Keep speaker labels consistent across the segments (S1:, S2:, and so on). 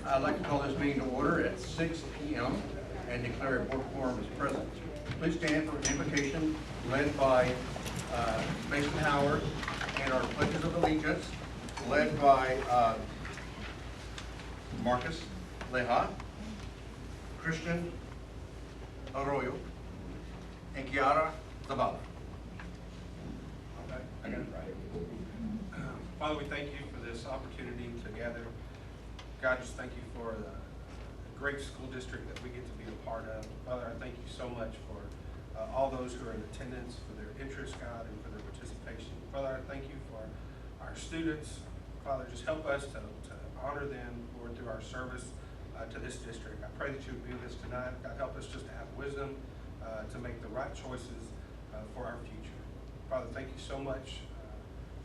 S1: I'd like to call this meeting to order at 6 p.m. and declare a board quorum is present. Please stand for invocation led by Mason Howard and our pledges of allegiance led by Marcus Leja, Christian Arroyo, and Kiara Zavala.
S2: Okay, I got it right. Father, we thank you for this opportunity to gather. God, just thank you for the great school district that we get to be a part of. Father, I thank you so much for all those who are in attendance, for their interest, God, and for their participation. Father, I thank you for our students. Father, just help us to honor them, Lord, through our service to this district. I pray that you would be with us tonight. God, help us just to have wisdom to make the right choices for our future. Father, thank you so much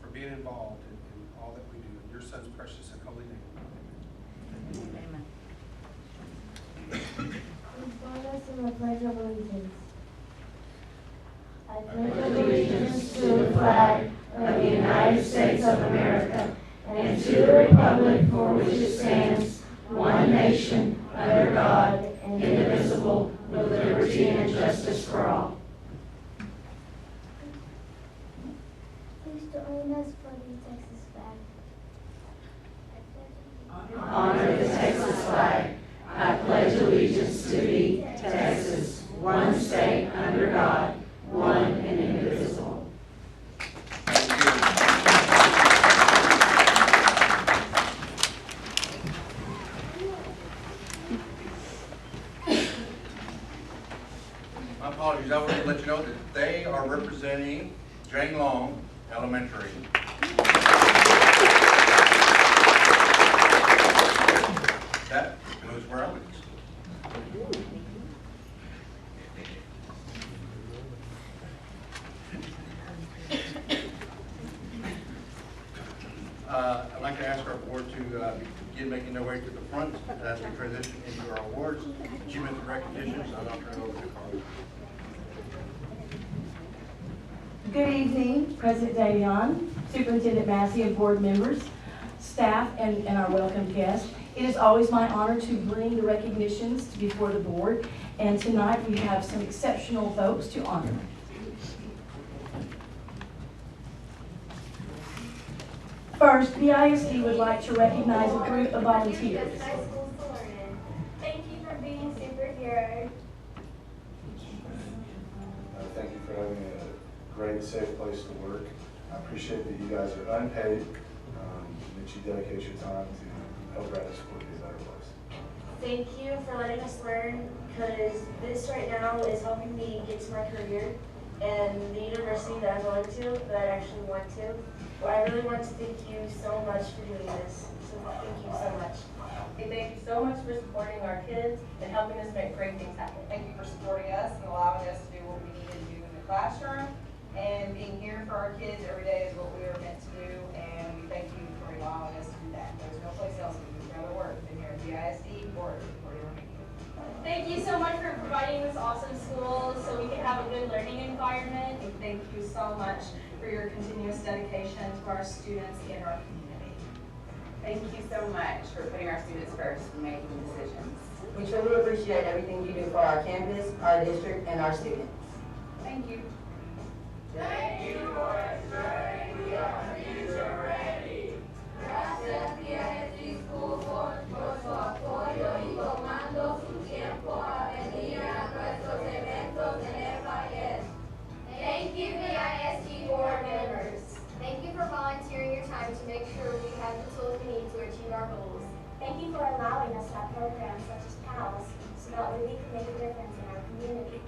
S2: for being involved in all that we do. In your son's precious and holy name.
S3: Amen.
S4: Join us in the Pledge of Allegiance. I pledge allegiance to the flag of the United States of America and to the republic for which it stands, one nation, under God, indivisible, with liberty and justice for all. Please join us for the Texas flag. Honor the Texas flag. I pledge allegiance to thee, Texas, one state under God, one and indivisible.
S1: My apologies, I wanted to let you know that they are representing Jane Long Elementary. That goes where I went to school. I'd like to ask our board to begin making their way to the front as we transition into our awards, achievements, and recognitions. I'll now turn it over to Carl.
S3: Good evening, President Davion, Superintendent Massey, and board members, staff, and our welcome guests. It is always my honor to bring the recognitions before the board, and tonight we have some exceptional folks to honor. First, BISD would like to recognize a group of volunteers.
S4: Thank you for being superhero.
S5: Thank you for having a great, safe place to work. I appreciate that you guys are unpaid, that you dedicate your time to help Radley School be a better place.
S4: Thank you for letting us learn, because this right now is helping me get to my career and the university that I'm going to, that I actually want to. But I really want to thank you so much for doing this. So thank you so much.
S6: Hey, thank you so much for supporting our kids and helping us make great things happen. Thank you for supporting us and allowing us to do what we need to do in the classroom. And being here for our kids every day is what we are meant to do, and we thank you for allowing us to do that. There's no place else we would rather work than here at BISD or your meeting.
S7: Thank you so much for providing this awesome school so we can have a good learning environment.
S6: And thank you so much for your continuous dedication to our students and our community.
S8: Thank you so much for putting our students first and making decisions. We truly appreciate everything you do for our campus, our district, and our students.
S6: Thank you.
S4: Thank you for ensuring we are future ready. Gracias, BISD School Board, por su apoyo y tomando su tiempo a venir a nuestros eventos en el país. Thank you, BISD Board members. Thank you for volunteering your time to make sure we have the tools we need to achieve our goals. Thank you for allowing us to have programs such as PALS so that we can make a difference in our community.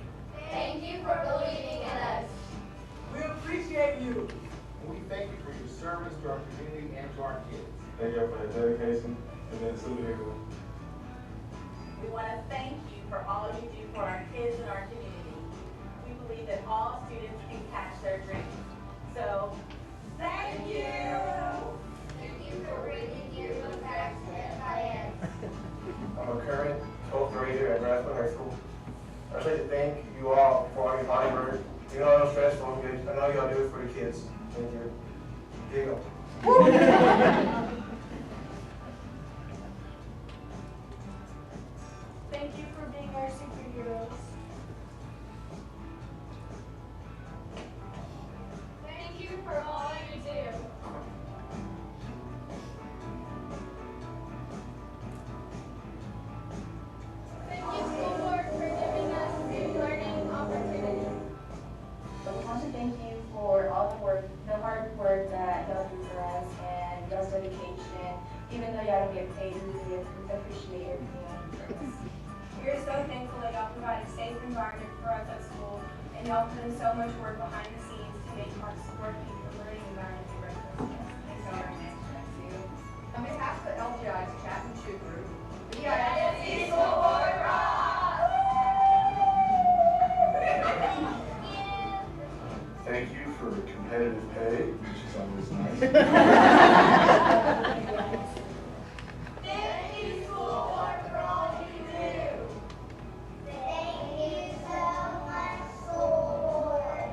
S4: Thank you for believing in us.
S9: We appreciate you. And we thank you for your service to our community and to our kids.
S5: Thank you for the dedication and then superhero.
S6: We want to thank you for all you do for our kids and our community. We believe that all students can catch their dreams. So, thank you.
S4: Thank you for bringing your book back to FIS.
S5: I'm a current 12th grader at Rathbone High School. I'd like to thank you all for all your hard work. You know, I know it's stressful, but I know y'all do it for the kids. Thank you. Here you go.
S7: We are so thankful that y'all provide a safe environment for us at school, and y'all put in so much work behind the scenes to make our working and learning environment a great place. Thanks so very much.
S4: On behalf of the LGI's Chapman Shoe Group,
S7: BISD School Board Rock!
S5: Thank you for competitive pay, which is always nice.
S4: thank you, school board, for all you do. Thank you so much, school board.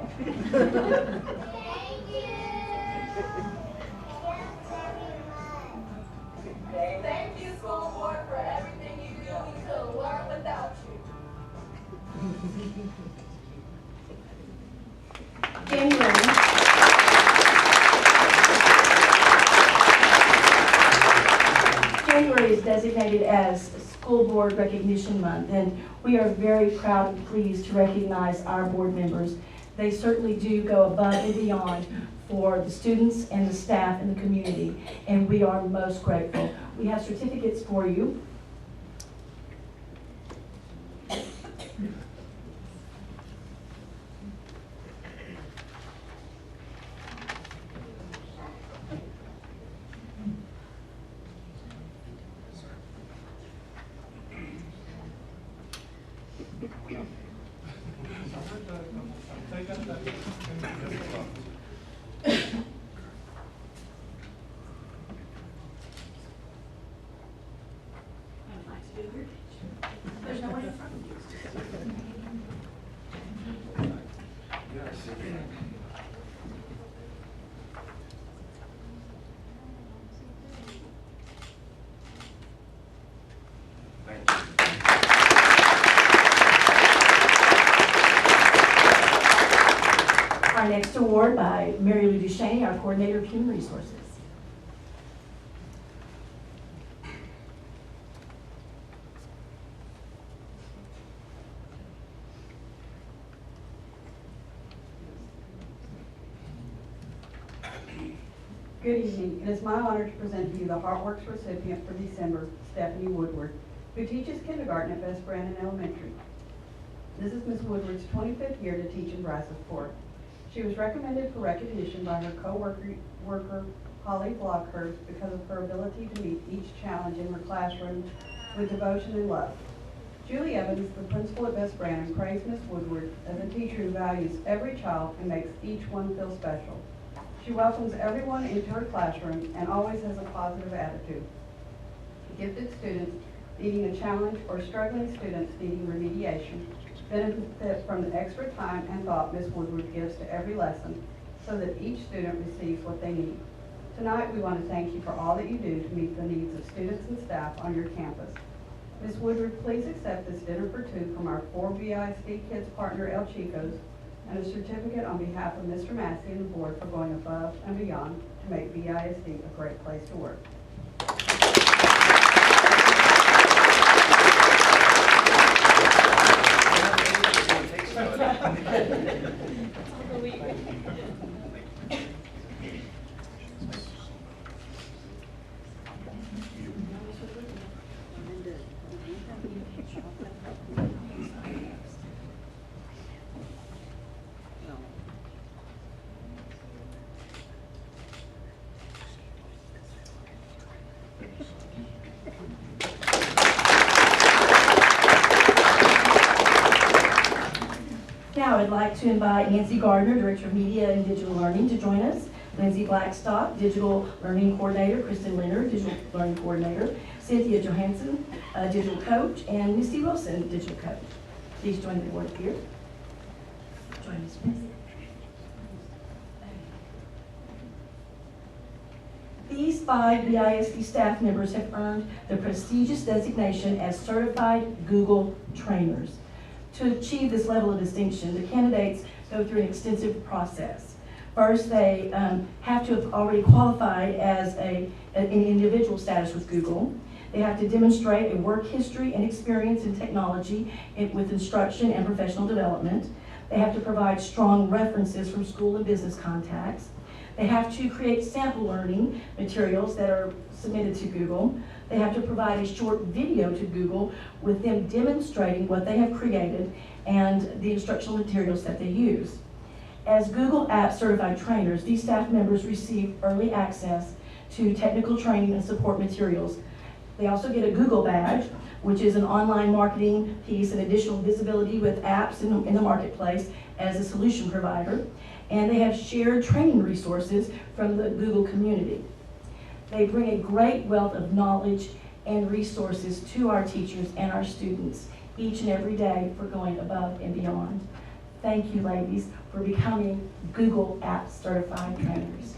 S4: Thank you. Thank you, school board, for everything you do. We couldn't learn without you.
S3: January is designated as School Board Recognition Month, and we are very proud and pleased to recognize our board members. They certainly do go above and beyond for the students and the staff and the community, and we are most grateful. We have certificates for you. There's no one in front of you. Our next award by Mary Lou Duchesne, our Coordinator of Human Resources.
S10: Good evening. It is my honor to present to you the Heartworks recipient for December, Stephanie Woodward, who teaches kindergarten at Best Brandon Elementary. This is Ms. Woodward's 25th year to teach in Brazos-Fort. She was recommended for recognition by her co-worker Holly Blockhurst because of her ability to meet each challenge in her classroom with devotion and love. Julie Evans, the principal at Best Brandon, praised Ms. Woodward as a teacher who values every child and makes each one feel special. She welcomes everyone into her classroom and always has a positive attitude. Gifted students needing a challenge or struggling students needing remediation benefit from the extra time and thought Ms. Woodward gives to every lesson so that each student receives what they need. Tonight, we want to thank you for all that you do to meet the needs of students and staff on your campus. Ms. Woodward, please accept this dinner for two from our 4 BISD Kids partner, El Chicos, and a certificate on behalf of Mr. Massey and the board for going above and beyond to make BISD a great place to work.
S3: Now I'd like to invite Nancy Gardner, Director of Media and Digital Learning, to join us. Lindsay Blackstock, Digital Learning Coordinator, Kristen Leonard, Digital Learning Coordinator, Cynthia Johansson, Digital Coach, and Misty Wilson, Digital Coach. Please join the board here. Join Ms. Smith. These 5 BISD staff members have earned the prestigious designation as Certified Google Trainers. To achieve this level of distinction, the candidates go through an extensive process. First, they have to have already qualified as an individual status with Google. They have to demonstrate a work history and experience in technology with instruction and professional development. They have to provide strong references from school and business contacts. They have to create sample learning materials that are submitted to Google. They have to provide a short video to Google with them demonstrating what they have created and the instructional materials that they use. As Google Apps certified trainers, these staff members receive early access to technical training and support materials. They also get a Google badge, which is an online marketing piece and additional visibility with apps in the marketplace as a solution provider. And they have shared training resources from the Google community. They bring a great wealth of knowledge and resources to our teachers and our students each and every day for going above and beyond. Thank you, ladies, for becoming Google Apps certified trainers.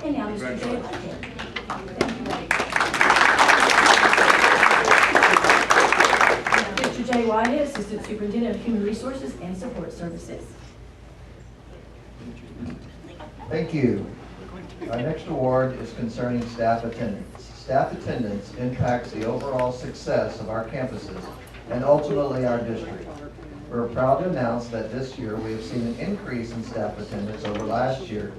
S3: And now, Mr. J. Whitehead. Mr. J. Whitehead, Assistant Superintendent of Human Resources and Support Services.
S11: Thank you. Our next award is concerning staff attendance. Staff attendance impacts the overall success of our campuses and ultimately our district. We're proud to announce that this year we have seen an increase in staff attendance over last year.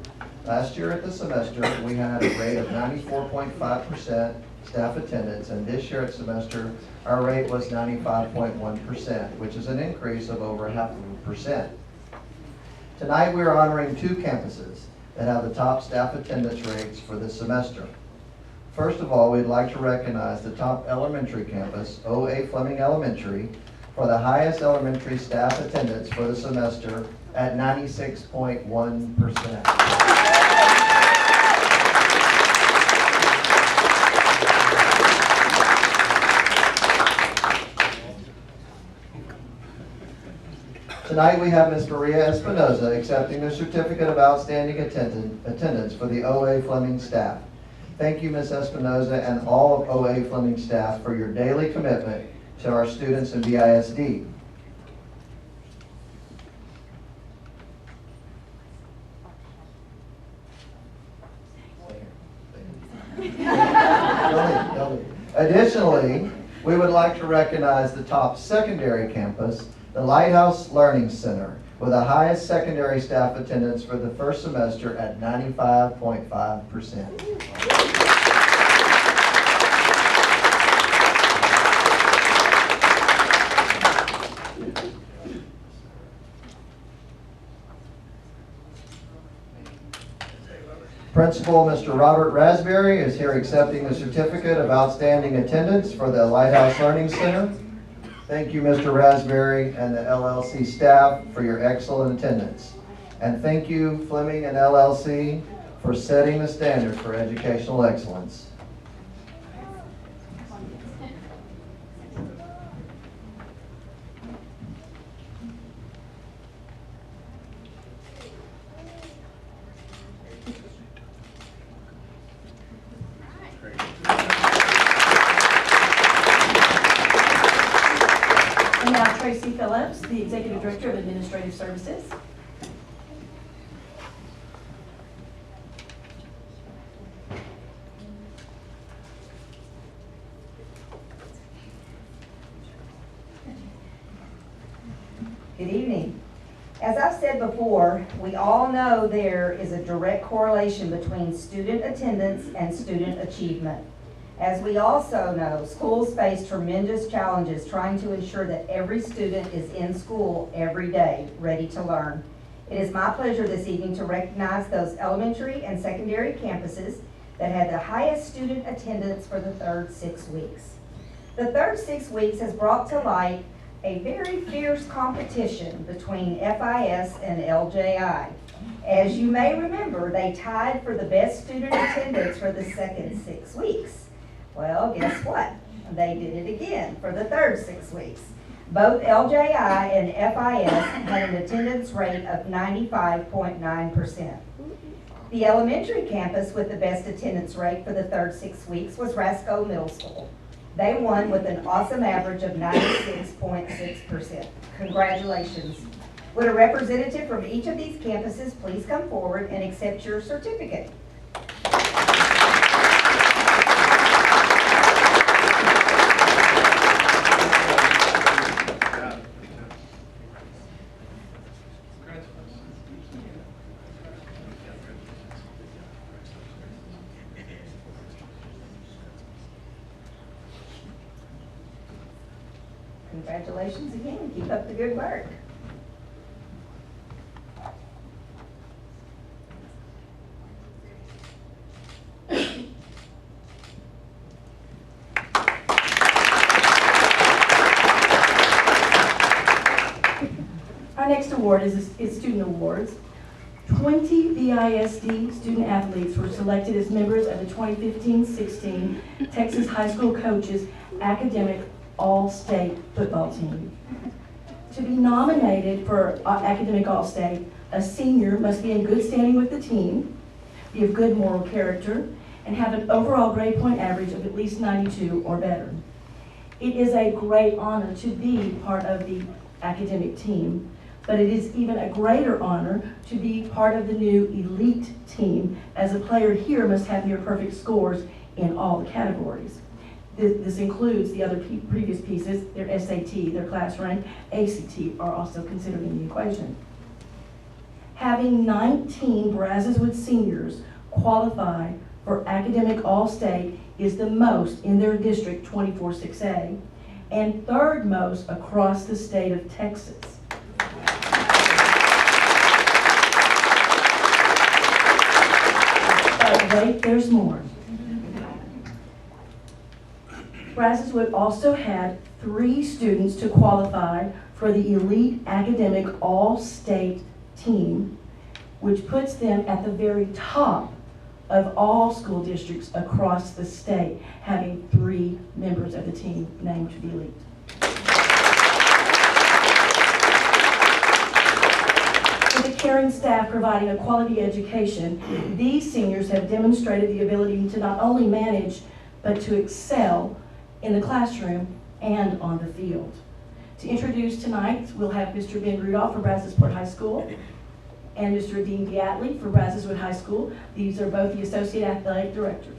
S11: Last year at the semester, we had a rate of 94.5% staff attendance, and this year at semester, our rate was 95.1%, which is an increase of over 0.5%. Tonight, we are honoring 2 campuses that have the top staff attendance rates for this semester. First of all, we'd like to recognize the top elementary campus, O.A. Fleming Elementary, for the highest elementary staff attendance for the semester at 96.1%. Tonight we have Ms. Maria Espinoza accepting the Certificate of Outstanding Attendance for the O.A. Fleming staff. Thank you, Ms. Espinoza, and all of O.A. Fleming staff for your daily commitment to our students in BISD. Additionally, we would like to recognize the top secondary campus, the Lighthouse Learning Center, with the highest secondary staff attendance for the first semester at 95.5%. Principal Mr. Robert Raspberry is here accepting the Certificate of Outstanding Attendance for the Lighthouse Learning Center. Thank you, Mr. Raspberry and the LLC staff for your excellent attendance. And thank you, Fleming and LLC, for setting the standard for educational excellence.
S3: And now Tracy Phillips, the Executive Director of Administrative Services.
S8: Good evening. As I've said before, we all know there is a direct correlation between student attendance and student achievement. As we also know, schools face tremendous challenges trying to ensure that every student is in school every day, ready to learn. It is my pleasure this evening to recognize those elementary and secondary campuses that had the highest student attendance for the third 6 weeks. The third 6 weeks has brought to light a very fierce competition between FIS and LJI. As you may remember, they tied for the best student attendance for the second 6 weeks. Well, guess what? They did it again for the third 6 weeks. Both LJI and FIS had an attendance rate of 95.9%. The elementary campus with the best attendance rate for the third 6 weeks was Rasco Middle School. They won with an awesome average of 96.6%. Congratulations. Would a representative from each of these campuses please come forward and accept your certificate? Congratulations again. Keep up the good work.
S3: Our next award is student awards. 20 BISD student athletes were selected as members of the 2015-16 Texas High School Coaches Academic All-State Football Team. To be nominated for Academic All-State, a senior must be in good standing with the team, be of good moral character, and have an overall grade point average of at least 92 or better. It is a great honor to be part of the academic team, but it is even a greater honor to be part of the new elite team, as a player here must have near perfect scores in all the categories. This includes the other previous pieces, their SAT, their class rank, ACT are also considered in the equation. Having 19 Brazoswood seniors qualify for Academic All-State is the most in their District 24-6A and third most across the state of Texas. But wait, there's more. Brazoswood also had 3 students to qualify for the Elite Academic All-State team, which puts them at the very top of all school districts across the state, having 3 members of the team named to the elite. With a caring staff providing a quality education, these seniors have demonstrated the ability to not only manage, but to excel in the classroom and on the field. To introduce tonight, we'll have Mr. Ben Rudolph from Brazosport High School and Mr. Dean Beatley from Brazoswood High School. These are both the Associate Athletic Directors.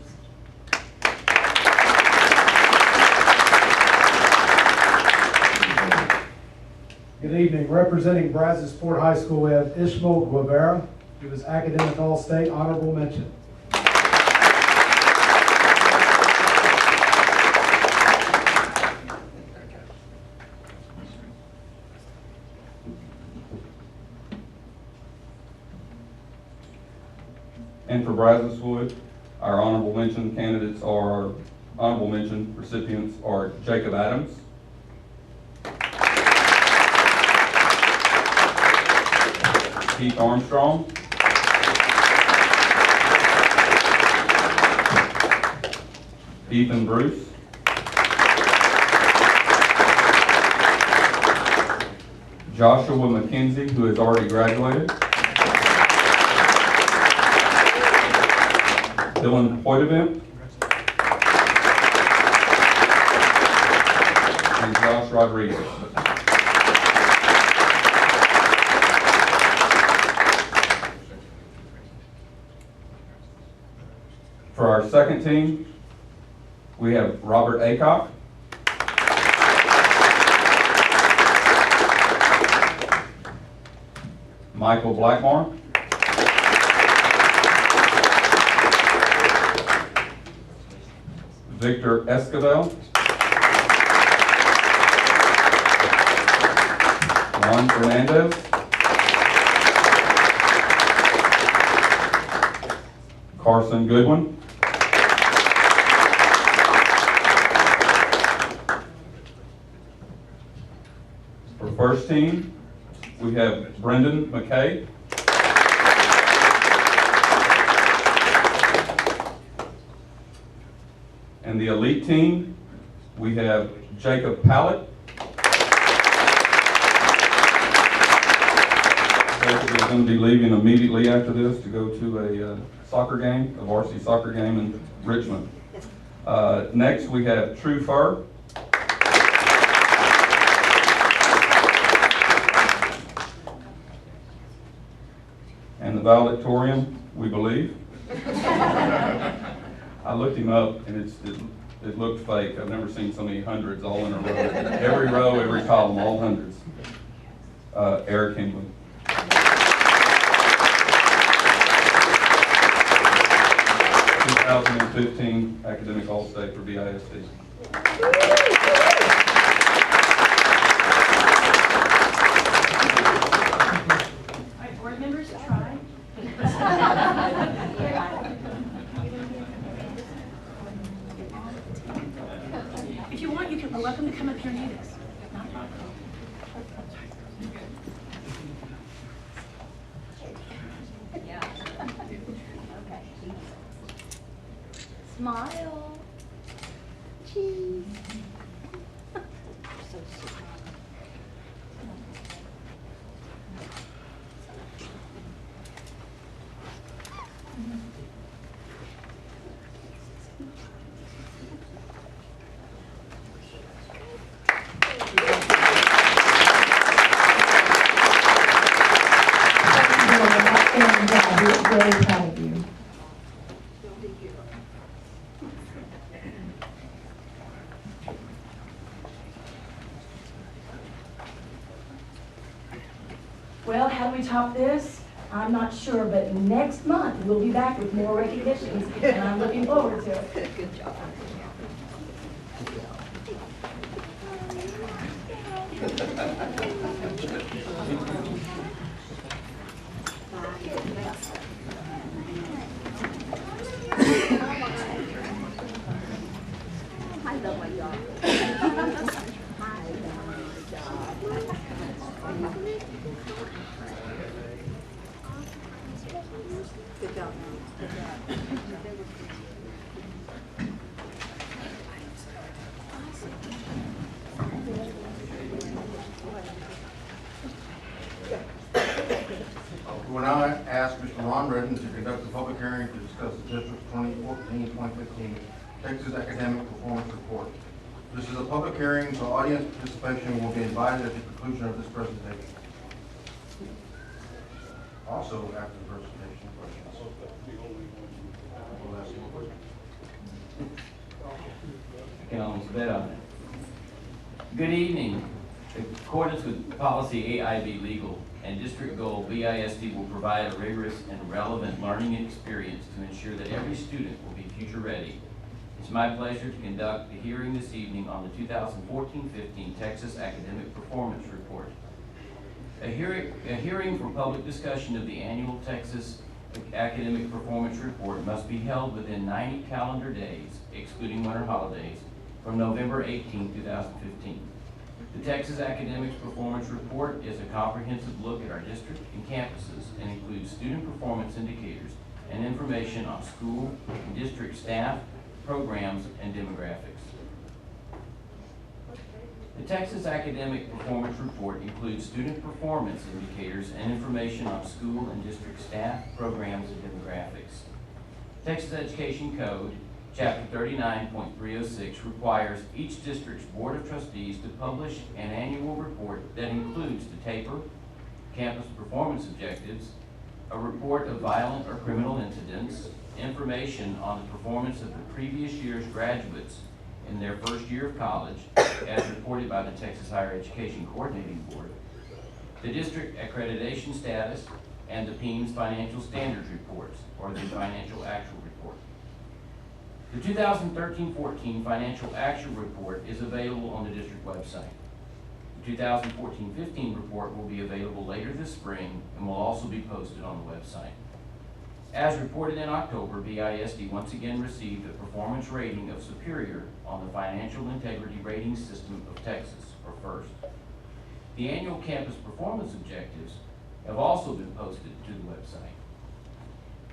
S12: Good evening. Representing Brazosport High School, we have Ishmael Guevara, who is Academic All-State Honorable Mention.
S13: And for Brazoswood, our honorable mention candidates are, honorable mention recipients are Jacob Adams, Keith Armstrong, Ethan Bruce, Joshua McKenzie, who has already graduated, Dylan Hoytevent, and Josh Rodriguez. For our second team, we have Robert Acock, Michael Blackmore, Victor Esquivel, Juan Fernandez, Carson Goodwin, for first team, we have Brendan McKay, and the elite team, we have Jacob Pallett. Jacob is going to be leaving immediately after this to go to a soccer game, a varsity soccer game in Richmond. Next, we have True Fur. And the valedictorian, we believe. I looked him up, and it looked fake. I've never seen so many hundreds all in a row. Every row, every column, all hundreds. Eric Hingley. 2015 Academic All-State for BISD.
S3: All right, board members, try. If you want, you can, welcome to come up here and do this. Not a problem.
S4: Smile. Cheese. So sweet.
S3: We're very proud of you. Well, how do we top this? I'm not sure, but next month we'll be back with more recognitions, and I'm looking forward to it.
S4: Good job. I love my job. I love my job. Good job. Good job.
S1: We will now ask Mr. Ron Redden to conduct a public hearing to discuss the district's 2014-2015 Texas Academic Performance Report. This is a public hearing, so audience participation will be invited at the conclusion of this presentation. Also, after the presentation, questions. We'll ask more questions.
S14: Good evening. In accordance with policy AIB legal and district goal, BISD will provide a rigorous and relevant learning experience to ensure that every student will be future ready. It's my pleasure to conduct the hearing this evening on the 2014-15 Texas Academic Performance Report. A hearing for public discussion of the annual Texas Academic Performance Report must be held within 90 calendar days, excluding winter holidays, from November 18, 2015. The Texas Academic Performance Report is a comprehensive look at our district and campuses and includes student performance indicators and information on school and district staff, programs, and demographics. The Texas Academic Performance Report includes student performance indicators and information on school and district staff, programs, and demographics. Texas Education Code, Chapter 39.306 requires each district's Board of Trustees to publish an annual report that includes the taper, campus performance objectives, a report of violent or criminal incidents, information on the performance of the previous year's graduates in their first year of college, as reported by the Texas Higher Education Coordinating Board, the district accreditation status, and the PEAMS financial standards reports, or the financial actual report. The 2013-14 financial actual report is available on the district website. The 2014-15 report will be available later this spring and will also be posted on the website. As reported in October, BISD once again received a performance rating of superior on the Financial Integrity Rating System of Texas, or FIRST. The annual campus performance objectives have also been posted to the website.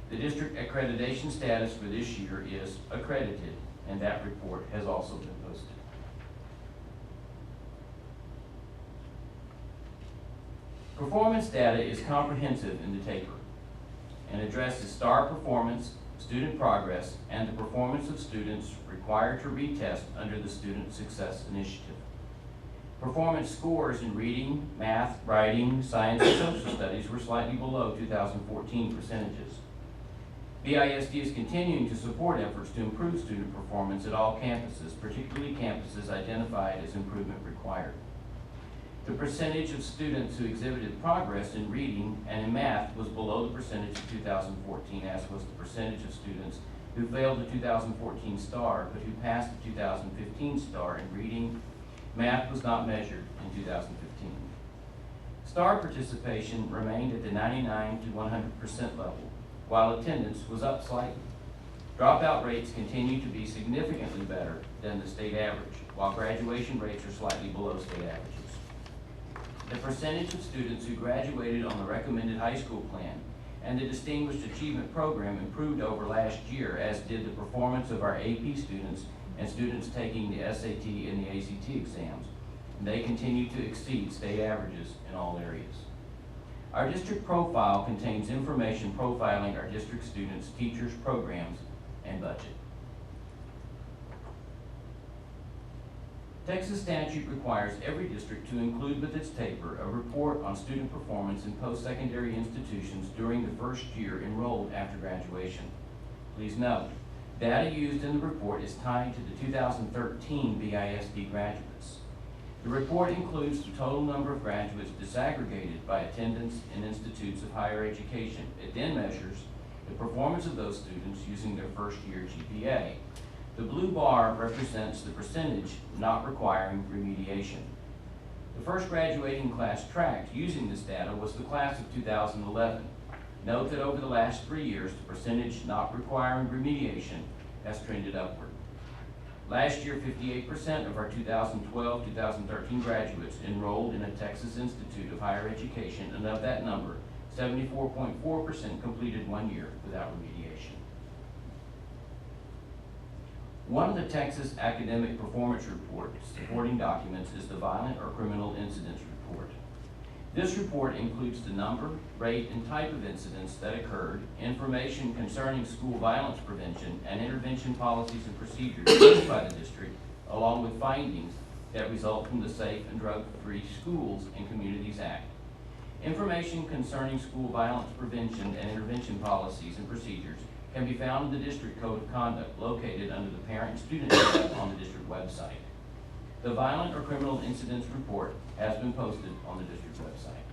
S14: The district accreditation status for this year is accredited, and that report has also been posted. Performance data is comprehensive in the taper and addresses STAR performance, student progress, and the performance of students required to retest under the Student Success Initiative. Performance scores in reading, math, writing, science, and social studies were slightly below 2014 percentages. BISD is continuing to support efforts to improve student performance at all campuses, particularly campuses identified as improvement required. The percentage of students who exhibited progress in reading and in math was below the percentage of 2014, as was the percentage of students who failed the 2014 STAR but who passed the 2015 STAR in reading. Math was not measured in 2015. STAR participation remained at the 99 to 100% level, while attendance was up slightly. Dropout rates continue to be significantly better than the state average, while graduation rates are slightly below state averages. The percentage of students who graduated on the recommended high school plan and the Distinguished Achievement Program improved over last year, as did the performance of our AP students and students taking the SAT and the ACT exams. And they continue to exceed state averages in all areas. Our district profile contains information profiling our district students, teachers, programs, and budget. Texas statute requires every district to include with its taper a report on student performance in post-secondary institutions during the first year enrolled after graduation. Please note, data used in the report is tied to the 2013 BISD graduates. The report includes the total number of graduates disaggregated by attendance in institutes of higher education. It then measures the performance of those students using their first year GPA. The blue bar represents the percentage not requiring remediation. The first graduating class tracked using this data was the class of 2011. Note that over the last 3 years, the percentage not requiring remediation has trended upward. Last year, 58% of our 2012-2013 graduates enrolled in a Texas Institute of Higher Education, and of that number, 74.4% completed 1 year without remediation. One of the Texas Academic Performance Report supporting documents is the Violent or Criminal Incidents Report. This report includes the number, rate, and type of incidents that occurred, information concerning school violence prevention, and intervention policies and procedures used by the district, along with findings that result from the Safe and Drug-Free Schools and Communities Act. Information concerning school violence prevention and intervention policies and procedures can be found in the District Code of Conduct located under the Parent-Student tab on the district website. The Violent or Criminal Incidents Report has been posted on the district website.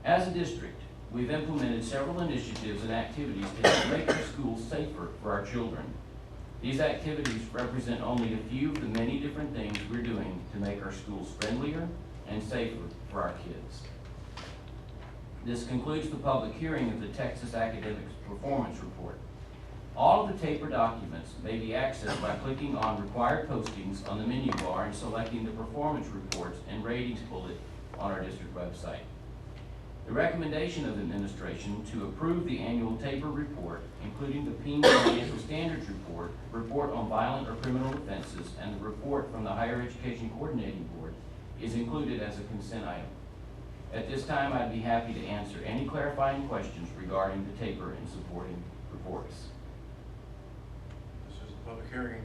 S14: As a district, we've implemented several initiatives and activities to help make our schools safer for our children. These activities represent only a few of the many different things we're doing to make our schools friendlier and safer for our kids. This concludes the public hearing of the Texas Academic Performance Report. All of the taper documents may be accessed by clicking on Required Postings on the menu bar and selecting the Performance Reports and Ratings bullet on our district website. The recommendation of the administration to approve the annual taper report, including the PEEM Financial Standards Report, report on violent or criminal offenses, and the report from the Higher Education Coordinating Board, is included as a consent item. At this time, I'd be happy to answer any clarifying questions regarding the taper and supporting reports.
S1: This is a public hearing.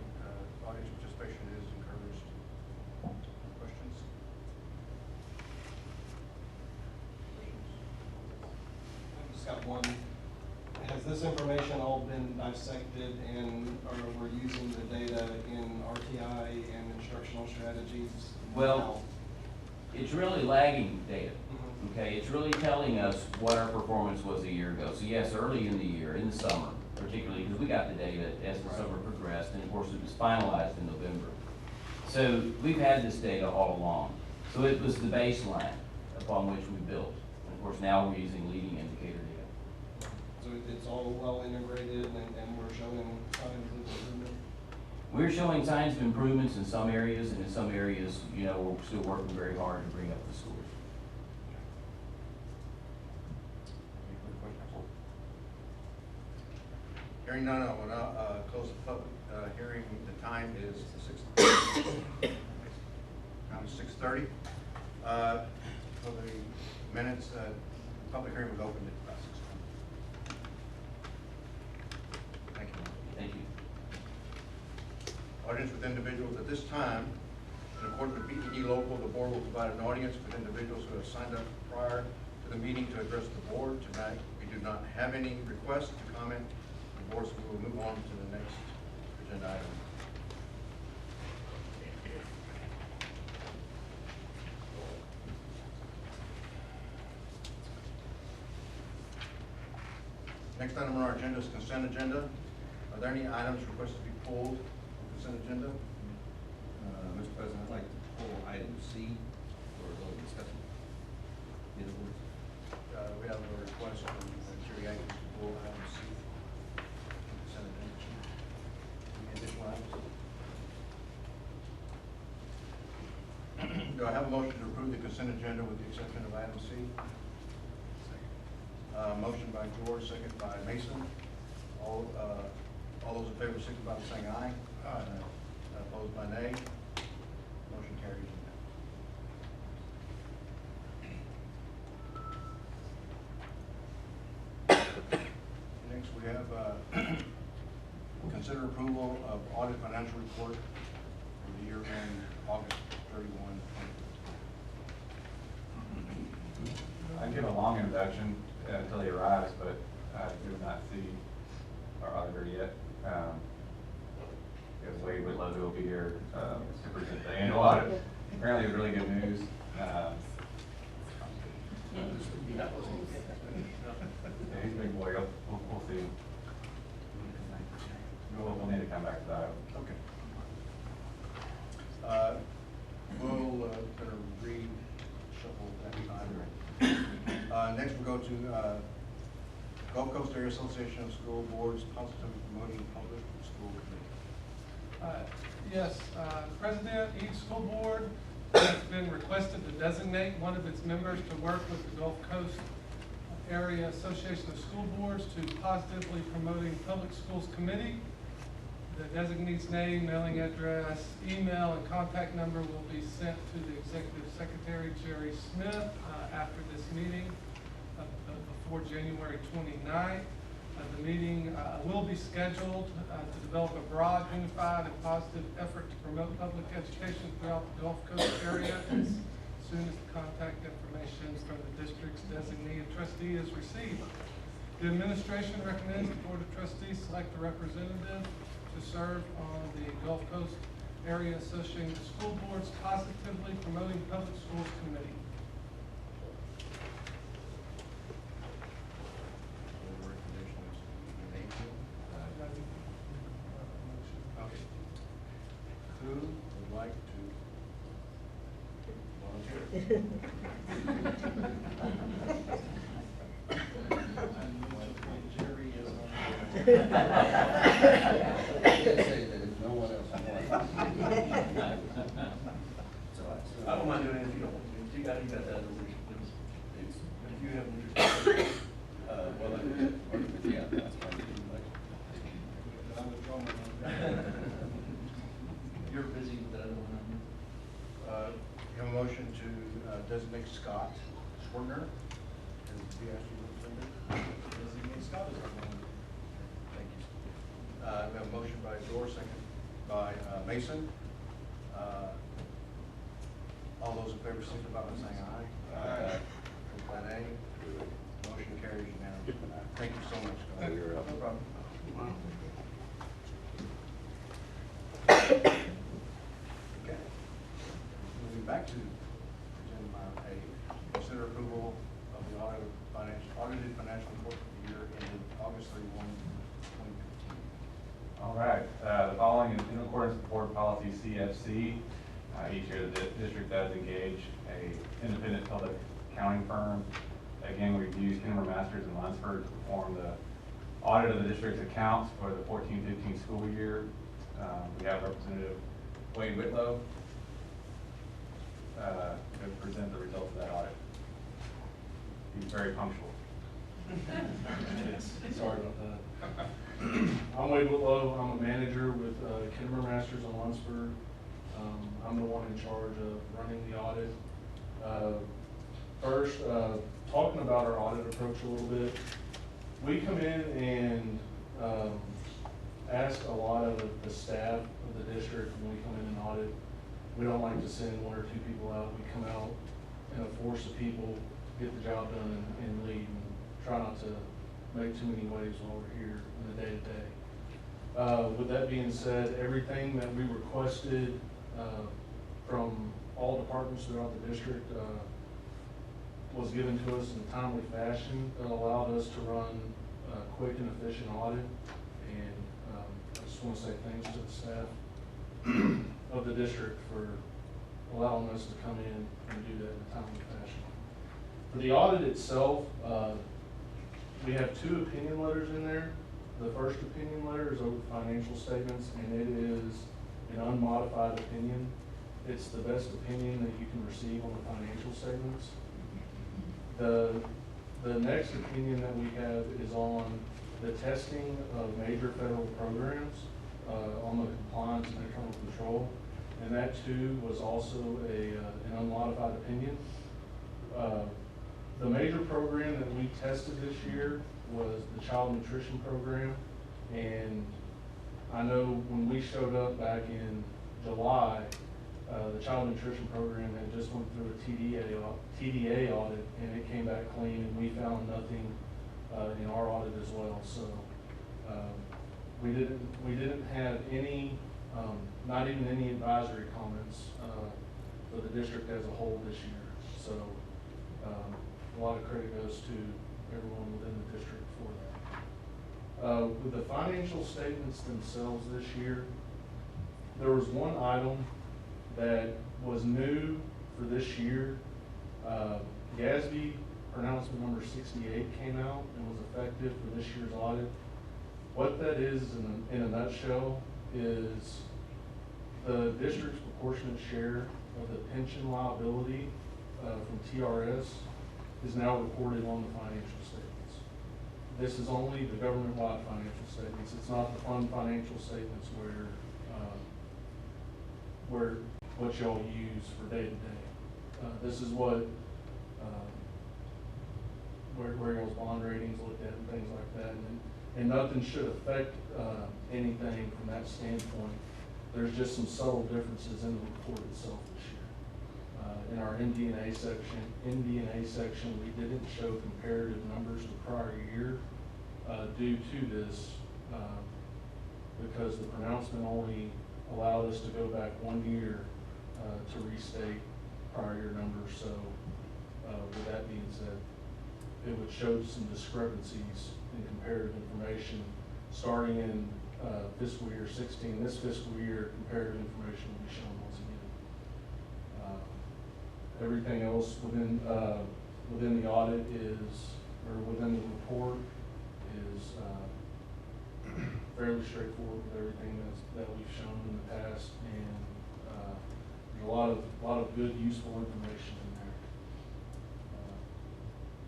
S1: Audience participation is encouraged. Questions?
S15: I've just got one. Has this information all been dissected, and or we're using the data in RTI and instructional strategies?
S14: Well, it's really lagging data. Okay, it's really telling us what our performance was a year ago. So yes, early in the year, in the summer, particularly because we got the data as the summer progressed, and of course it was finalized in November. So we've had this data all along. So it was the baseline upon which we built. And of course now we're using leading indicator data.
S15: So it's all well integrated, and we're showing signs of improvement?
S14: We're showing signs of improvements in some areas, and in some areas, you know, we're still working very hard to bring up the scores.
S1: Hearing none, I will now close the public hearing. The time is 6:30. For the minutes, public hearing was opened at about 6:20. Thank you.
S14: Thank you.
S1: Audience with individuals at this time. In accordance with BED local, the board will provide an audience with individuals who have signed up prior to the meeting to address the board. Tonight, we do not have any requests to comment. The board, so we will move on to the next agenda item. Next item on our agenda is consent agenda. Are there any items requested to be pulled from consent agenda?
S16: Mr. President, I'd like to pull item C for a little discussion. In other words,
S1: We have a request from Jerry Atkins to pull item C. Consent agenda. Any additional items? Do I have a motion to approve the consent agenda with the exception of item C? Motion by George, second by Mason. All those in favor signify by saying aye. Aye. Opposed by nay. Motion carries. Next, we have consider approval of audit financial report for the year end August 31, 2015.
S13: I can give a long introduction until he arrives, but I do not see our auditor yet. Because Wade Whitlow, who will be here to present the annual audit. Apparently, it's really good news. Yeah, he's a big boy. We'll see. We'll need to come back to that.
S1: Okay. We'll kind of reshuffle that time. Next, we'll go to Gulf Coast Area Association of School Boards Positively Promoting Public School Committee.
S17: Yes, President, each school board has been requested to designate one of its members to work with the Gulf Coast Area Association of School Boards to Positively Promoting Public Schools Committee. The designee's name, mailing address, email, and contact number will be sent to the Executive Secretary, Jerry Smith, after this meeting before January 29th. The meeting will be scheduled to develop a broad, unified, and positive effort to promote public education throughout the Gulf Coast area as soon as the contact information from the district's designee and trustee is received. The administration recommends the Board of Trustees select a representative to serve on the Gulf Coast Area Association of School Boards Positively Promoting Public Schools Committee.
S1: Okay. Who would like to volunteer?
S16: Jerry is on. Say that if no one else wants.
S1: I don't mind doing it if you don't want to. You got that resolution, please. If you have interest.
S16: Yeah, that's fine.
S1: You're busy with that other one. You have a motion to designate Scott Schwerner as the BISD representative. Designate Scott as our representative. Thank you. We have a motion by George, second by Mason. All those in favor signify by saying aye. Aye. Opposed by nay. Motion carries unanimously. Thank you so much, Scott.
S16: You're up.
S1: No problem. Okay. Moving back to agenda item A, consider approval of the audited financial report for the year ended August 31, 2015.
S13: All right, the following is in accordance with board policy CFC. Each year the district does engage a independent public accounting firm. Again, we've used Kimmer Masters and Lunsford to perform the audit of the district's accounts for the 14-15 school year. We have Representative Wade Whitlow to present the results of that audit. He's very punctual.
S16: Sorry about that.
S18: Wade Whitlow. I'm a manager with Kinderman Masters in Lunsford. I'm the one in charge of running the audit. First, talking about our audit approach a little bit. We come in and ask a lot of the staff of the district when we come in and audit. We don't like to send one or two people out. We come out in a force of people, get the job done and leave, and try not to make too many waves while we're here in the day-to-day. With that being said, everything that we requested from all departments throughout the district was given to us in a timely fashion that allowed us to run a quick and efficient audit. And I just want to say thanks to the staff of the district for allowing us to come in and do that in a timely fashion. For the audit itself, we have 2 opinion letters in there. The first opinion letter is over the financial statements, and it is an unmodified opinion. It's the best opinion that you can receive on the financial statements. The next opinion that we have is on the testing of major federal programs on the compliance and internal control, and that too was also an unmodified opinion. The major program that we tested this year was the child nutrition program, and I know when we showed up back in July, the child nutrition program had just went through a TDA audit, and it came back clean, and we found nothing in our audit as well. So we didn't have any, not even any advisory comments for the district as a whole this year. So a lot of credit goes to everyone within the district for that. With the financial statements themselves this year, there was one item that was new for this year. BISD pronouncement number 68 came out and was effective for this year's audit. What that is in a nutshell is the district's proportionate share of the pension liability from TRS is now reported on the financial statements. This is only the government-wide financial statements. It's not the fund financial statements where what y'all use for day-to-day. This is what where y'all's bond ratings looked at and things like that, and nothing should affect anything from that standpoint. There's just some subtle differences in the report itself this year. In our MD&A section, we didn't show comparative numbers the prior year due to this because the pronouncement only allowed us to go back 1 year to restate prior year numbers. So with that being said, it would show some discrepancies in comparative information starting in fiscal year 16. This fiscal year, comparative information will be shown once again. Everything else within the audit or within the report is fairly straightforward with everything that we've shown in the past, and there's a lot of good, useful information in there.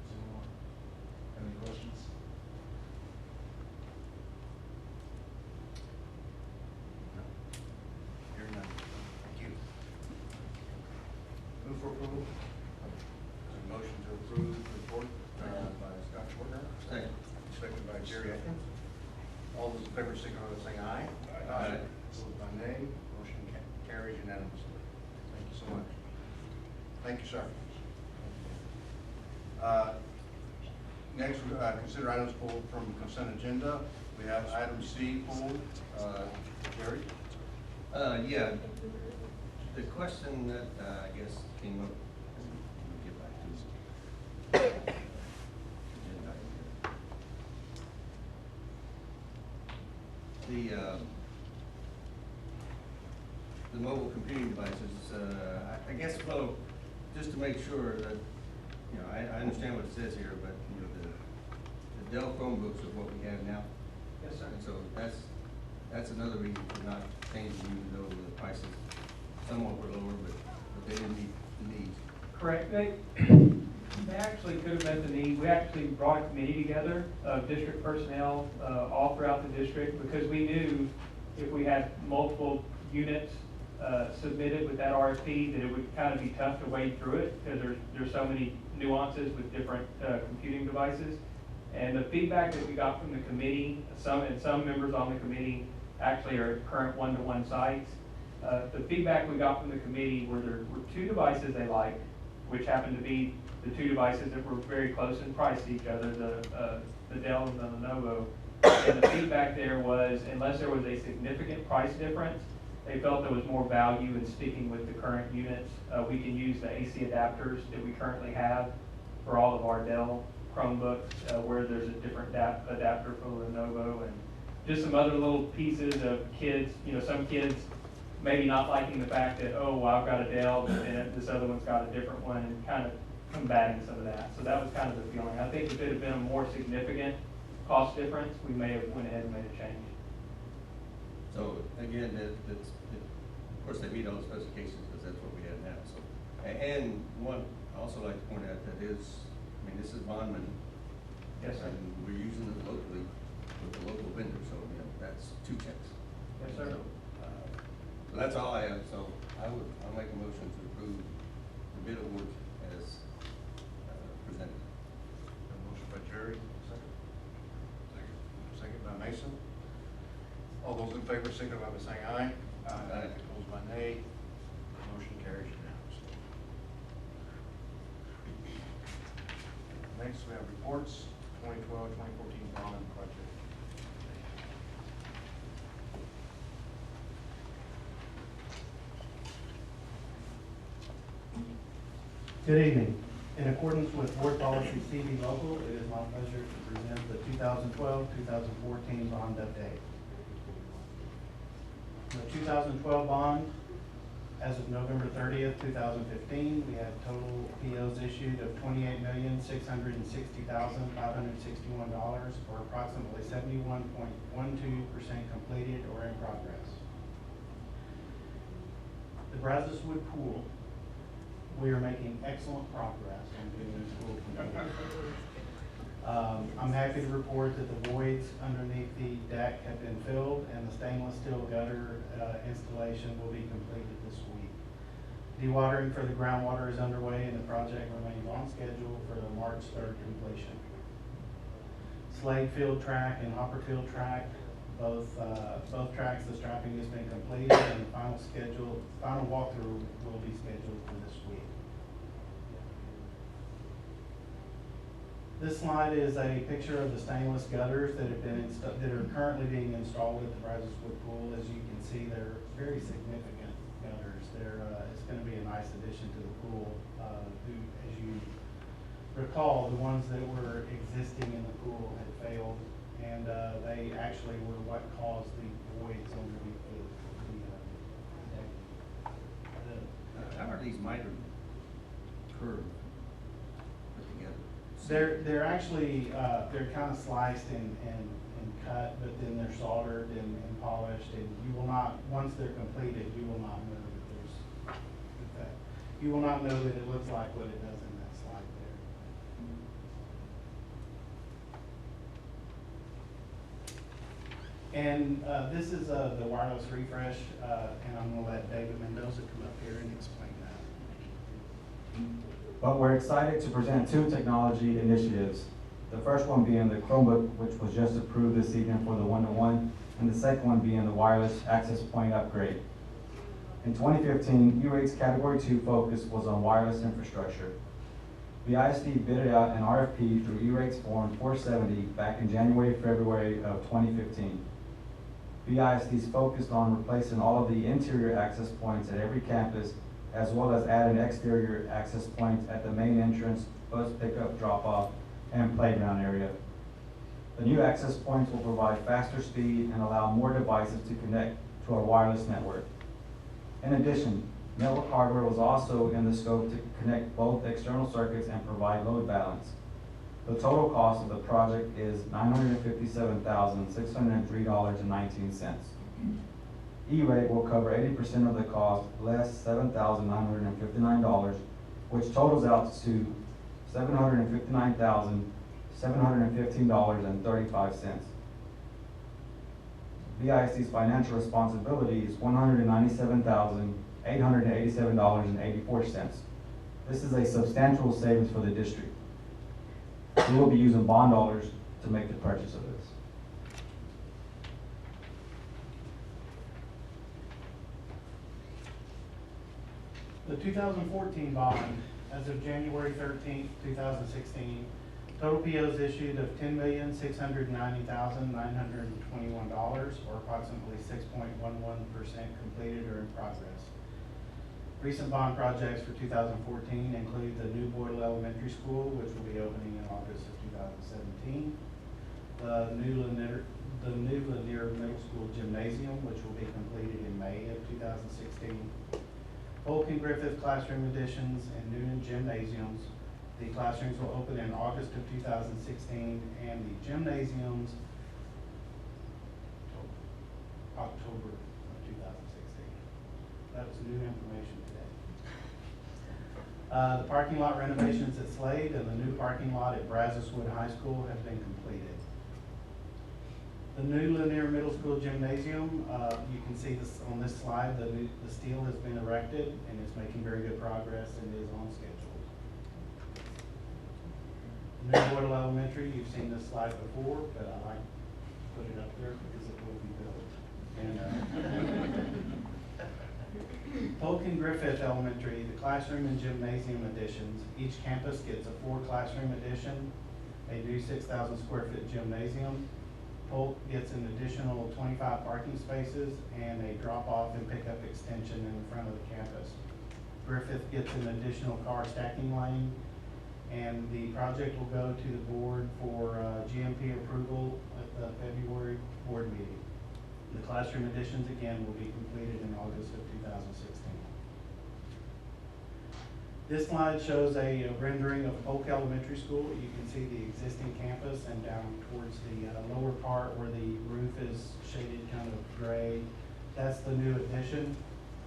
S18: Does anyone have any questions?
S1: Hearing none. Thank you. Move for approval. A motion to approve the report by Scott Schwartner.
S16: Second.
S1: Seconded by Jerry Atkins. All those in favor signify by saying aye.
S16: Aye.
S1: Opposed by nay. Motion carries unanimously. Thank you so much. Thank you, sir. Next, we consider items pulled from consent agenda. We have item C pulled. Jerry?
S16: Yeah, the question that I guess came up, let me get back to this. The mobile computing devices, I guess, well, just to make sure that, you know, I understand what it says here, but, you know, the Dell Chromebooks are what we have now.
S2: Yes, sir.
S16: And so that's another reason for not changing, even though the prices somewhat were lower, but they didn't meet the needs.
S17: Correct.
S19: They actually could have met the need. We actually brought a committee together of district personnel all throughout the district because we knew if we had multiple units submitted with that RFP that it would kind of be tough to wade through it because there's so many nuances with different computing devices. And the feedback that we got from the committee, some members on the committee actually are current one-to-one sites. The feedback we got from the committee were there were two devices they liked, which happened to be the two devices that were very close in price to each other, the Dell and the Lenovo. And the feedback there was, unless there was a significant price difference, they felt there was more value in sticking with the current units. We can use the AC adapters that we currently have for all of our Dell Chromebooks, where there's a different adapter for Lenovo, and just some other little pieces of kids, some kids maybe not liking the fact that, oh, well, I've got a Dell, but then this other one's got a different one, and kind of combating some of that. So that was kind of the feeling. I think if it had been a more significant cost difference, we may have went ahead and made a change.
S16: So again, of course, they meet all the specifications because that's what we have now. So, and one, I also like to point out that this is Bondman.
S19: Yes, sir.
S16: And we're using it locally with the local vendor, so that's two checks.
S19: Yes, sir.
S16: So that's all I have. So I'll make a motion to approve the bid award as presented.
S1: A motion by Jerry, second. Second by Mason. All those in favor signify by saying aye.
S16: Aye.
S1: Opposed by nay. Motion carries unanimously. Next, we have reports, 2012-2014 bond project.
S20: Good evening. In accordance with Board Policy CV Local, it is my pleasure to present the 2012-2014 bond update. The 2012 bond, as of November 30th, 2015, we had total POs issued of $28,660,561, or approximately 71.12% completed or in progress. The Brazos Wood Pool, we are making excellent progress on getting this pool completed. I'm happy to report that the voids underneath the deck have been filled and the stainless steel gutter installation will be completed this week. Dewatering for the groundwater is underway and the project remains on schedule for the March 3rd completion. Slade Field track and Hopper Field track, both tracks, the strapping has been completed and the final walkthrough will be scheduled for this week. This slide is a picture of the stainless gutters that are currently being installed at the Brazos Wood Pool. As you can see, they're very significant gutters. It's going to be a nice addition to the pool. As you recall, the ones that were existing in the pool had failed, and they actually were what caused the voids underneath the deck.
S16: How are these miter curved put together?
S20: They're actually they're kind of sliced and cut, but then they're soldered and polished, and you will not, once they're completed, you will not know that you will not know that it looks like what it does in that slide there. And this is the wireless refresh, and I'm going to let David Mendoza come up here and explain that.
S21: But we're excited to present two technology initiatives. The first one being the Chromebook, which was just approved this evening for the one-to-one, and the second one being the wireless access point upgrade. In 2015, E-Rate's Category 2 focus was on wireless infrastructure. BISD bidded out an RFP through E-Rate's Form 470 back in February of 2015. BISD's focused on replacing all of the interior access points at every campus, as well as adding exterior access points at the main entrance, bus pickup, drop-off, and playground area. The new access points will provide faster speed and allow more devices to connect to our wireless network. In addition, network hardware was also in the scope to connect both external circuits and provide load balance. The total cost of the project is $957,603.19. E-Rate will cover 80% of the cost, less $7,959, which totals out to $759,715.35. BISD's financial responsibility is $197,887.84. This is a substantial savings for the district. We will be using bond dollars to make the purchase of this.
S20: The 2014 bond, as of January 13th, 2016, total POs issued of $10,690,921, or approximately 6.11% completed or in progress. Recent bond projects for 2014 include the new Boyle Elementary School, which will be opening in August of 2017, the new Lanier Middle School Gymnasium, which will be completed in May of 2016, Polk and Griffith classroom additions and Noonan gymnasiums. The classrooms will open in August of 2016, and the gymnasiums October of 2016. That was new information today. The parking lot renovations at Slade and the new parking lot at Brazos Wood High School have been completed. The new Lanier Middle School Gymnasium, you can see this on this slide, the steel has been erected and it's making very good progress and is on schedule. New Boyle Elementary, you've seen this slide before, but I like to put it up there because it will be built. And Polk and Griffith Elementary, the classroom and gymnasium additions. Each campus gets a 4-classroom addition, a new 6,000 square foot gymnasium. Polk gets an additional 25 parking spaces and a drop-off and pickup extension in the front of the campus. Griffith gets an additional car stacking lane, and the project will go to the board for GMP approval at the February board meeting. The classroom additions, again, will be completed in August of 2016. This slide shows a rendering of Polk Elementary School. You can see the existing campus and down towards the lower part where the roof is shaded kind of gray. That's the new addition,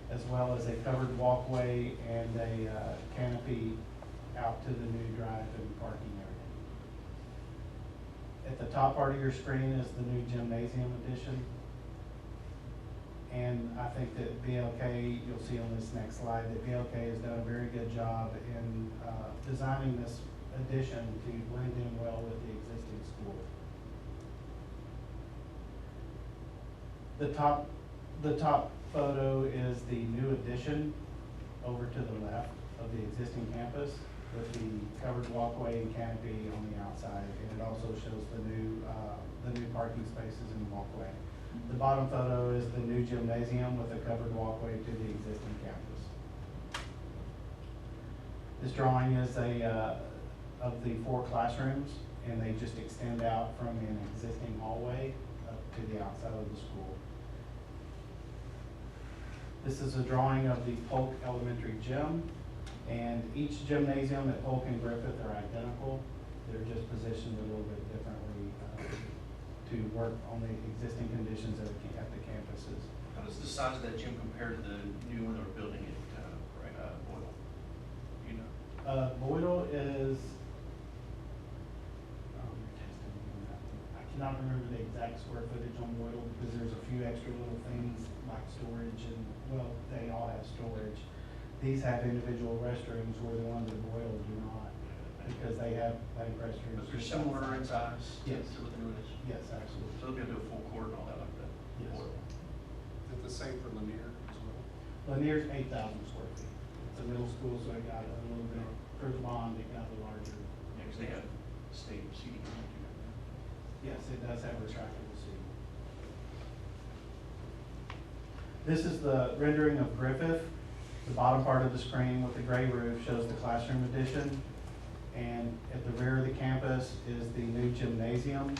S20: as well as a covered walkway and a canopy out to the new drive and parking area. At the top part of your screen is the new gymnasium addition. And I think that BLK, you'll see on this next slide, that BLK has done a very good job in designing this addition to blend in well with the existing school. The top photo is the new addition over to the left of the existing campus with the covered walkway and canopy on the outside, and it also shows the new parking spaces in the walkway. The bottom photo is the new gymnasium with a covered walkway to the existing campus. This drawing is of the 4 classrooms, and they just extend out from an existing hallway up to the outside of the school. This is a drawing of the Polk Elementary Gym, and each gymnasium at Polk and Griffith are identical. They're just positioned a little bit differently to work on the existing conditions at the campuses.
S1: How does the size of that gym compare to the new one they're building at Boyle? You know?
S20: Boyle is, I cannot remember the exact square footage on Boyle because there's a few extra little things like storage and, well, they all have storage. These have individual restrooms where the ones at Boyle do not, because they have restrooms.
S1: They're similar in size
S20: Yes.
S1: to what the new one is?
S20: Yes, absolutely.
S1: So they'll be able to do a full court and all that like that?
S20: Yes.
S2: Is it the same for Lanier as well?
S20: Lanier's 8,000 square feet. It's a middle school, so it got a little bit, for the bond, it got a larger.
S1: Yeah, because they have state seating.
S20: Yes, it does have retractable seating. This is the rendering of Griffith. The bottom part of the screen with the gray roof shows the classroom addition. And at the rear of the campus is the new gymnasium.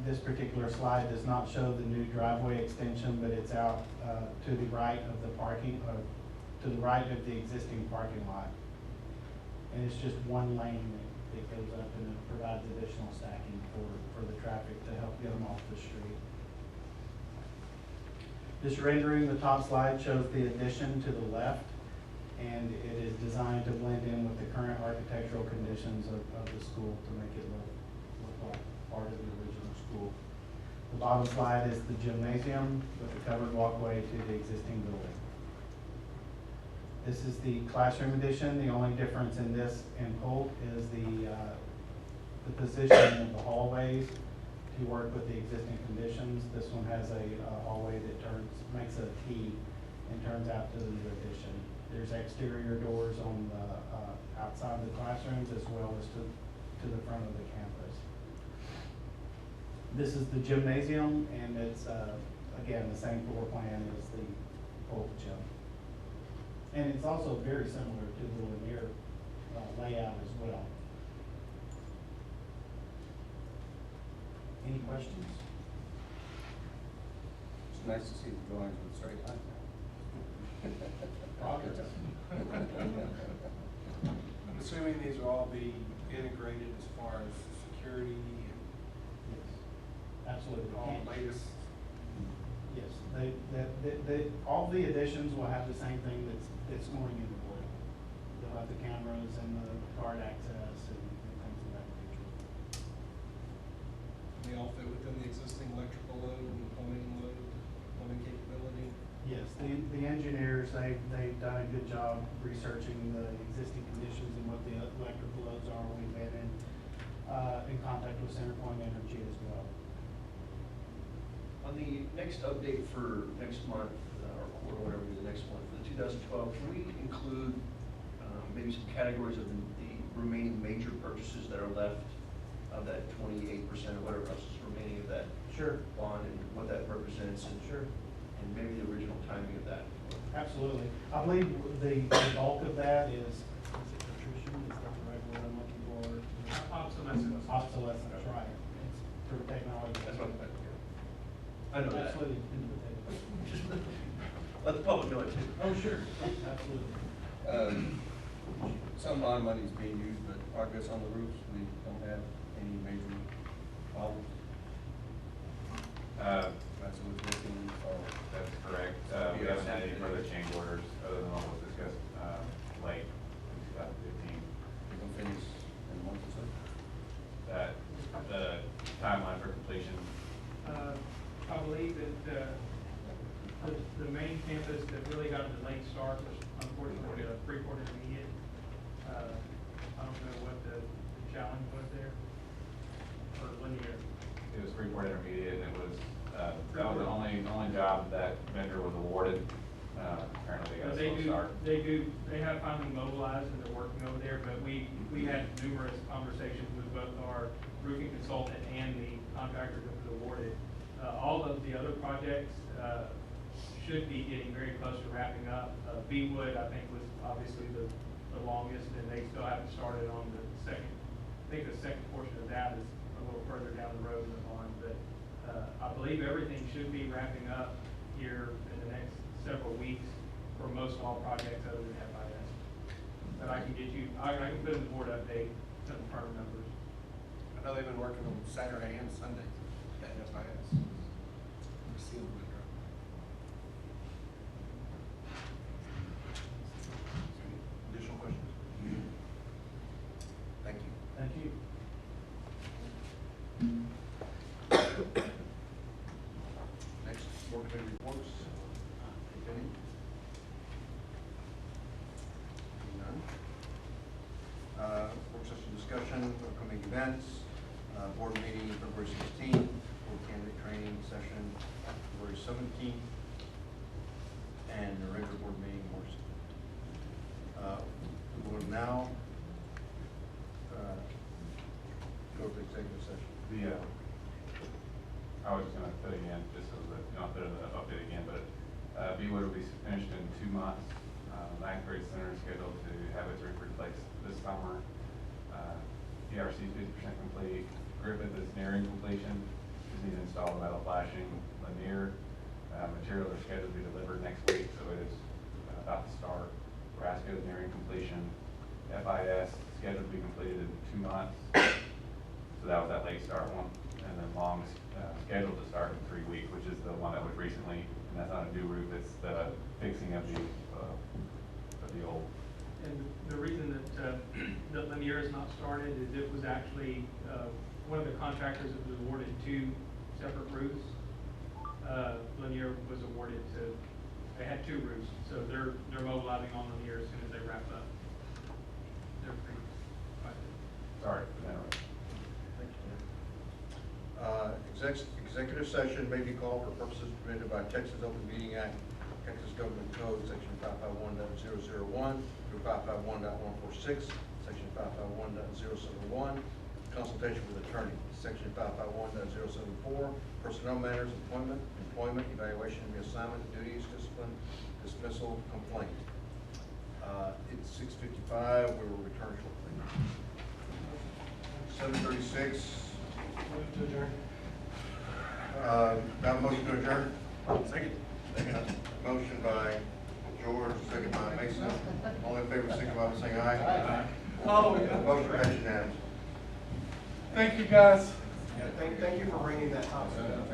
S20: This particular slide does not show the new driveway extension, but it's out to the right of the parking, to the right of the existing parking lot. And it's just one lane that goes up and it provides additional stacking for the traffic to help get them off the street. This rendering, the top slide, shows the addition to the left. and it is designed to blend in with the current architectural conditions of the school to make it look like part of the original school. The bottom slide is the gymnasium with the covered walkway to the existing building. This is the classroom addition. The only difference in this and Polk is the position of the hallways to work with the existing conditions. This one has a hallway that makes a T and turns out to the new addition. There's exterior doors on the outside of the classrooms as well as to the front of the campus. This is the gymnasium, and it's, again, the same floor plan as the Polk gym. And it's also very similar to the Lanier layout as well. Any questions?
S16: It's nice to see the drawings with straight lines now.
S20: Progress.
S2: I'm assuming these will all be integrated as far as security and
S20: Yes, absolutely.
S2: all the latest.
S20: Yes, all the additions will have the same thing that's going in the building. They'll have the cameras and the card access and things of that nature.
S15: They all fit within the existing electrical load and plumbing capability?
S20: Yes, the engineers, they've done a good job researching the existing conditions and what the electrical loads are. We've been in contact with CenterPoint Energy as well.
S9: On the next update for next month, or quarter, whatever it is, next month, for the 2012, can we include maybe some categories of the remaining major purchases that are left of that 28% or whatever else is remaining of that
S20: Sure.
S9: bond and what that represents, and
S20: Sure.
S9: and maybe the original timing of that?
S20: Absolutely. I believe the bulk of that is it attrition? Is that the right word I'm looking for?
S19: Obsolescence.
S20: Obsolescence, right. It's for technology.
S9: That's what I I know that.
S20: Absolutely.
S9: Let the public know it too.
S20: Oh, sure. Absolutely.
S16: Some bond money is being used, but progress on the roofs, we don't have any major problems. That's what we're looking for.
S13: That's correct. We haven't had any further change orders other than what was discussed late in 2015.
S16: We can finish in a month or so.
S13: That the timeline for completion.
S19: I believe that the main campus that really got a delayed start was unfortunately the Freeport Intermediate. I don't know what the challenge was there for Linear.
S13: It was Freeport Intermediate, and it was that was the only job that vendor was awarded. Apparently, they got a slow start.
S19: They have finally mobilized and they're working over there. But we had numerous conversations with both our roofing consultant and the contractor that was awarded. All of the other projects should be getting very close to wrapping up. Beewood, I think, was obviously the longest, and they still haven't started on the second. I think the second portion of that is a little further down the road in the bond, but I believe everything should be wrapping up here in the next several weeks for most all projects other than FIS. But I can get you, I can put in the board update to confirm numbers.
S2: I know they've been working on Saturday and Sunday at FIS. Sealed window. Additional questions? Thank you.
S20: Thank you.
S1: Next, board committee reports, if any. None. Work session discussion, upcoming events, board meeting February 16th, board candidate training session February 17th, and the regular board meeting March 7th. We will now go to executive session.
S13: I was just gonna put it again, just so that, not put it in the update again, but, Beewood will be finished in 2 months. Ninth grade center is scheduled to have its roof replaced this summer. PRC is 50% complete. Griffith is nearing completion. Just need to install the metal flashing. Lanier, materials are scheduled to be delivered next week, so it is about to start. Nebraska is nearing completion. FIS scheduled to be completed in 2 months. So that was that late start one. And then Long is scheduled to start in 3 weeks, which is the one that was recently, and that's not a new roof, it's the fixing of the the old.
S19: And the reason that Lanier is not started is it was actually, one of the contractors that was awarded 2 separate roofs. Lanier was awarded to, they had 2 roofs, so they're mobilizing on Lanier as soon as they wrap up. They're pretty,
S13: Sorry for that.
S1: Executive session may be called for purposes permitted by Texas Open Meeting Act, Texas Government Code, Section 551.001 through 551.146, Section 551.071, consultation with attorney, Section 551.074, personnel matters, employment, evaluation, reassignment, duties, discipline, dismissal, complaint. It's 6:55. We will return shortly. 7:36.
S15: Move to adjourn.
S1: Have a motion to adjourn?
S15: Second.
S1: Motion by George, second by Mason. All in favor, signify by saying aye.
S17: Aye.
S1: Motion passes unanimously.
S17: Thank you, guys.
S15: Yeah, thank you for bringing that topic up.